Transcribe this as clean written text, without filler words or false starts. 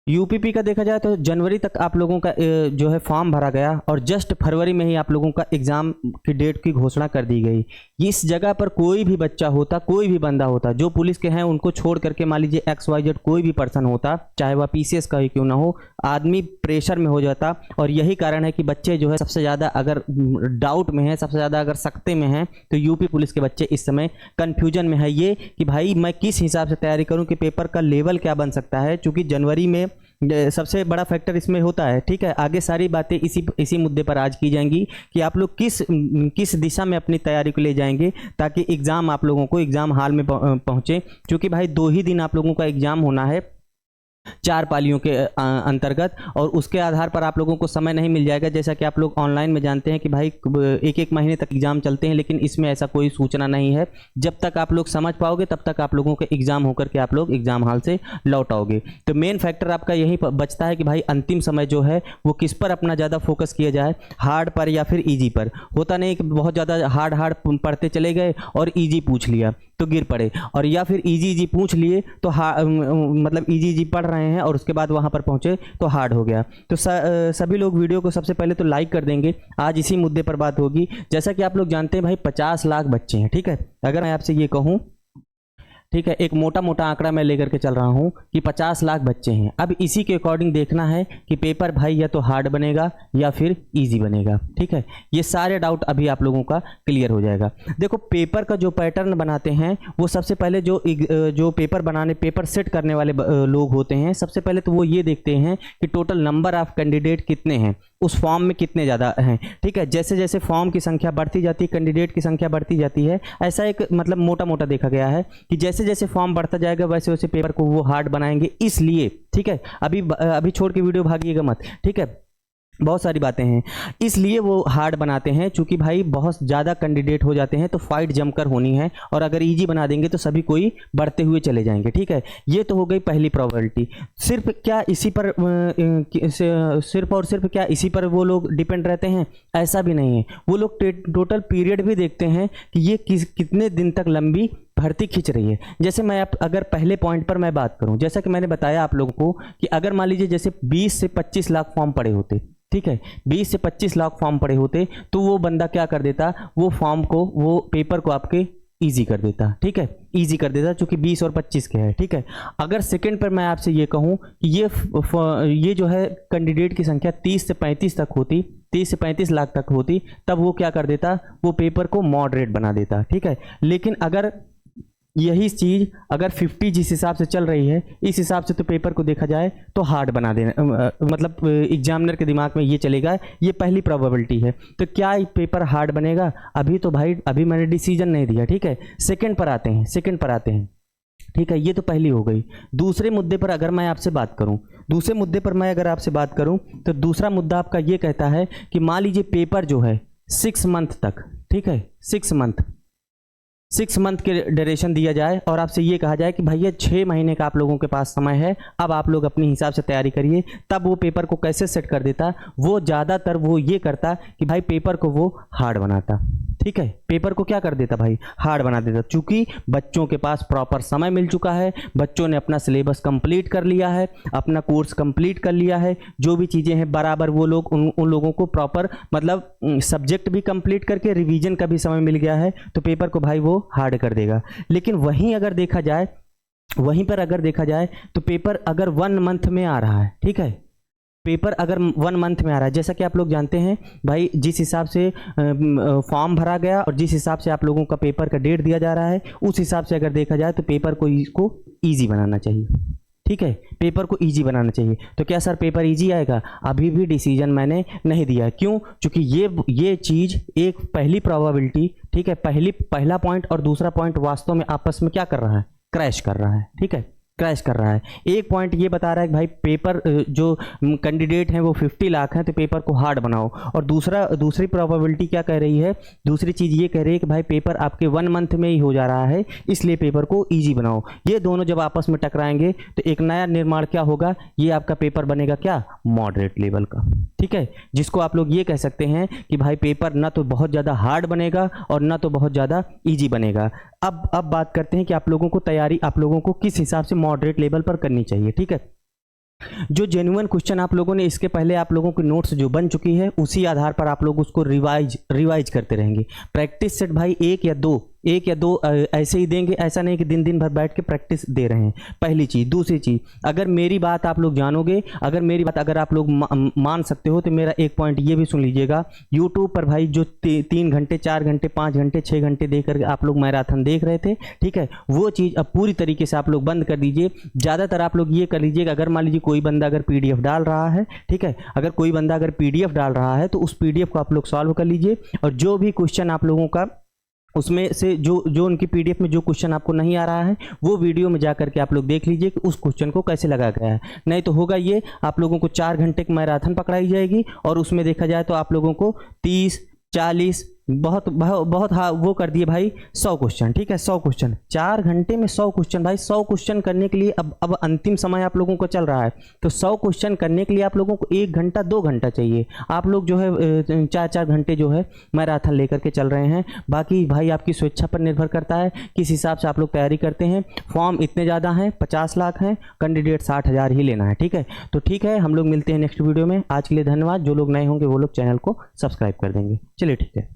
UPP का देखा जाए तो जनवरी तक आप लोगों का जो है फॉर्म भरा गया और जस्ट फरवरी में ही आप लोगों का एग्ज़ाम की डेट की घोषणा कर दी गई। इस जगह पर कोई भी बच्चा होता, कोई भी बंदा होता, जो पुलिस के हैं उनको छोड़ करके मान लीजिए XYZ कोई भी पर्सन होता, चाहे वह PCS का ही क्यों ना हो, आदमी प्रेशर में हो जाता। और यही कारण है कि बच्चे जो है सबसे ज़्यादा अगर डाउट में है, सबसे ज़्यादा अगर सकते में हैं, तो यूपी पुलिस के बच्चे इस समय कन्फ्यूजन में है ये कि भाई मैं किस हिसाब से तैयारी करूं कि पेपर का लेवल क्या बन सकता है। चूँकि जनवरी में सबसे बड़ा फैक्टर इसमें होता है। ठीक है, आगे सारी बातें इसी मुद्दे पर आज की जाएंगी कि आप लोग किस दिशा में अपनी तैयारी को ले जाएंगे ताकि एग्ज़ाम आप लोगों को एग्ज़ाम हॉल में पहुँचे। क्योंकि भाई 2 ही दिन आप लोगों का एग्ज़ाम होना है 4 पालियों के अंतर्गत, और उसके आधार पर आप लोगों को समय नहीं मिल जाएगा। जैसा कि आप लोग ऑनलाइन में जानते हैं कि भाई 1-1 महीने तक एग्ज़ाम चलते हैं, लेकिन इसमें ऐसा कोई सूचना नहीं है। जब तक आप लोग समझ पाओगे तब तक आप लोगों के एग्ज़ाम होकर के आप लोग एग्ज़ाम हॉल से लौट आओगे। तो मेन फैक्टर आपका यही बचता है कि भाई अंतिम समय जो है वो किस पर अपना ज़्यादा फोकस किया जाए, हार्ड पर या फिर ईजी पर। होता नहीं कि बहुत ज़्यादा हार्ड पढ़ते चले गए और ईजी पूछ लिया तो गिर पड़े, और या फिर इजी पूछ लिए तो मतलब इजी पढ़ रहे हैं और उसके बाद वहां पर पहुंचे तो हार्ड हो गया। तो सभी लोग वीडियो को सबसे पहले तो लाइक कर देंगे। आज इसी मुद्दे पर बात होगी। जैसा कि आप लोग जानते हैं भाई 50 लाख बच्चे हैं। ठीक है, अगर मैं आपसे ये कहूँ, ठीक है, एक मोटा आंकड़ा मैं लेकर के चल रहा हूं कि 50 लाख बच्चे हैं। अब इसी के अकॉर्डिंग देखना है कि पेपर भाई या तो हार्ड बनेगा या फिर इजी बनेगा। ठीक है, ये सारे डाउट अभी आप लोगों का क्लियर हो जाएगा। देखो, पेपर का जो पैटर्न बनाते हैं वो सबसे पहले जो पेपर सेट करने वाले लोग होते हैं, सबसे पहले तो वो ये देखते हैं कि टोटल नंबर ऑफ कैंडिडेट कितने हैं, उस फॉर्म में कितने ज़्यादा हैं। ठीक है, जैसे जैसे फॉर्म की संख्या बढ़ती जाती है, कैंडिडेट की संख्या बढ़ती जाती है। ऐसा एक मतलब मोटा देखा गया है कि जैसे जैसे फॉर्म बढ़ता जाएगा वैसे वैसे पेपर को वो हार्ड बनाएंगे। इसलिए ठीक है, अभी छोड़ के वीडियो भागिएगा मत। ठीक है, बहुत सारी बातें हैं, इसलिए वो हार्ड बनाते हैं। चूंकि भाई बहुत ज़्यादा कैंडिडेट हो जाते हैं तो फाइट जमकर होनी है, और अगर इजी बना देंगे तो सभी कोई बढ़ते हुए चले जाएंगे। ठीक है, ये तो हो गई पहली प्रोबेबिलिटी। सिर्फ और सिर्फ क्या इसी पर वो लोग डिपेंड रहते हैं? ऐसा भी नहीं है। वो लोग टोटल पीरियड भी देखते हैं कि ये कितने दिन तक लंबी भर्ती खींच रही है। जैसे मैं अगर पहले पॉइंट पर मैं बात करूं, जैसा कि मैंने बताया आप लोगों को कि अगर मान लीजिए जैसे 20 से 25 लाख फॉर्म पड़े होते, ठीक है, 20 से 25 लाख फॉर्म पड़े होते, तो वो बंदा क्या कर देता, वो पेपर को आपके इजी कर देता। ठीक है, इजी कर देता चूंकि 20 और 25 के है। ठीक है, अगर सेकंड पर मैं आपसे ये कहूं कि ये जो है कैंडिडेट की संख्या 30 से 35 तक होती, 30 से 35 लाख तक होती, तब वो क्या कर देता, वो पेपर को मॉडरेट बना देता। ठीक है, लेकिन अगर यही चीज़ अगर 50 जिस हिसाब से चल रही है, इस हिसाब से तो पेपर को देखा जाए तो हार्ड बना देना, मतलब एग्जामिनर के दिमाग में ये चलेगा। ये पहली प्रोबेबिलिटी है। तो क्या पेपर हार्ड बनेगा? अभी तो भाई अभी मैंने डिसीजन नहीं दिया। ठीक है, सेकंड पर आते हैं। ठीक है, ये तो पहली हो गई। दूसरे मुद्दे पर अगर मैं आपसे बात करूं, तो दूसरा मुद्दा आपका ये कहता है कि मान लीजिए पेपर जो है 6 मंथ तक, ठीक है, 6 मंथ के ड्यूरेशन दिया जाए और आपसे ये कहा जाए कि भैया 6 महीने का आप लोगों के पास समय है, अब आप लोग अपने हिसाब से तैयारी करिए। तब वो पेपर को कैसे सेट कर देता? वो ज़्यादातर वो ये करता कि भाई पेपर को वो हार्ड बनाता। ठीक है, पेपर को क्या कर देता भाई? हार्ड बना देता। चूंकि बच्चों के पास प्रॉपर समय मिल चुका है, बच्चों ने अपना सिलेबस कंप्लीट कर लिया है, अपना कोर्स कंप्लीट कर लिया है, जो भी चीज़ें हैं बराबर वो लोग उन लोगों को प्रॉपर मतलब सब्जेक्ट भी कंप्लीट करके रिवीजन का भी समय मिल गया है, तो पेपर को भाई वो हार्ड कर देगा। लेकिन वहीं पर अगर देखा जाए तो पेपर अगर 1 मंथ में आ रहा है, ठीक है, पेपर अगर 1 मंथ में आ रहा है, जैसा कि आप लोग जानते हैं भाई, जिस हिसाब से फॉर्म भरा गया और जिस हिसाब से आप लोगों का पेपर का डेट दिया जा रहा है, उस हिसाब से अगर देखा जाए तो पेपर को इसको ईजी बनाना चाहिए। ठीक है, पेपर को इजी बनाना चाहिए। तो क्या सर पेपर इजी आएगा? अभी भी डिसीजन मैंने नहीं दिया। क्यों? क्योंकि ये चीज़ एक पहली प्रोबेबिलिटी, ठीक है, पहला पॉइंट और दूसरा पॉइंट वास्तव में आपस में क्या कर रहा है? क्रैश कर रहा है। ठीक है, क्रैश कर रहा है। एक पॉइंट ये बता रहा है कि भाई पेपर जो कैंडिडेट हैं वो 50 लाख हैं, तो पेपर को हार्ड बनाओ, और दूसरी प्रोबेबिलिटी क्या कह रही है? दूसरी चीज़ ये कह रही है कि भाई पेपर आपके 1 मंथ में ही हो जा रहा है, इसलिए पेपर को इजी बनाओ। ये दोनों जब आपस में टकराएंगे तो एक नया निर्माण क्या होगा? ये आपका पेपर बनेगा क्या? मॉडरेट लेवल का। ठीक है, जिसको आप लोग ये कह सकते हैं कि भाई पेपर ना तो बहुत ज़्यादा हार्ड बनेगा और ना तो बहुत ज़्यादा ईजी बनेगा। अब बात करते हैं कि आप लोगों को तैयारी आप लोगों को किस हिसाब से मॉडरेट लेवल पर करनी चाहिए। ठीक है, जो जेन्युइन क्वेश्चन आप लोगों ने इसके पहले आप लोगों की नोट्स जो बन चुकी है उसी आधार पर आप लोग उसको रिवाइज करते रहेंगे। प्रैक्टिस सेट भाई एक या दो ऐसे ही देंगे, ऐसा नहीं कि दिन दिन भर बैठ के प्रैक्टिस दे रहे हैं। पहली चीज़। दूसरी चीज़, अगर मेरी बात आप लोग जानोगे, अगर आप लोग मान सकते हो तो मेरा एक पॉइंट ये भी सुन लीजिएगा। यूट्यूब पर भाई जो 3 घंटे 4 घंटे 5 घंटे 6 घंटे देख कर आप लोग मैराथन देख रहे थे, ठीक है, वो चीज़ अब पूरी तरीके से आप लोग बंद कर दीजिए। ज़्यादातर आप लोग ये कर लीजिएगा, अगर मान लीजिए कोई बंदा अगर PDF डाल रहा है, ठीक है, अगर कोई बंदा अगर PDF डाल रहा है तो उस PDF को आप लोग सॉल्व कर लीजिए, और जो भी क्वेश्चन आप लोगों का उसमें से जो उनकी PDF में जो क्वेश्चन आपको नहीं आ रहा है वो वीडियो में जा करके आप लोग देख लीजिए कि उस क्वेश्चन को कैसे लगा गया है। नहीं तो होगा ये, आप लोगों को 4 घंटे की मैराथन पकड़ाई जाएगी और उसमें देखा जाए तो आप लोगों को 30 40 बहुत हाँ वो कर दिए भाई 100 क्वेश्चन, ठीक है, 100 क्वेश्चन 4 घंटे में 100 क्वेश्चन भाई। 100 क्वेश्चन करने के लिए अब अंतिम समय आप लोगों को चल रहा है, तो 100 क्वेश्चन करने के लिए आप लोगों को 1 घंटा 2 घंटा चाहिए। आप लोग जो है 4 घंटे जो है मैराथन लेकर के चल रहे हैं। बाकी भाई आपकी स्वेच्छा पर निर्भर करता है किस हिसाब से आप लोग तैयारी करते हैं। फॉर्म इतने ज़्यादा हैं, 50 लाख हैं, कैंडिडेट 60,000 ही लेना है, ठीक है। तो ठीक है, हम लोग मिलते हैं नेक्स्ट वीडियो में। आज के लिए धन्यवाद। जो लोग नए होंगे वो लोग चैनल को सब्सक्राइब कर देंगे। चलिए ठीक है।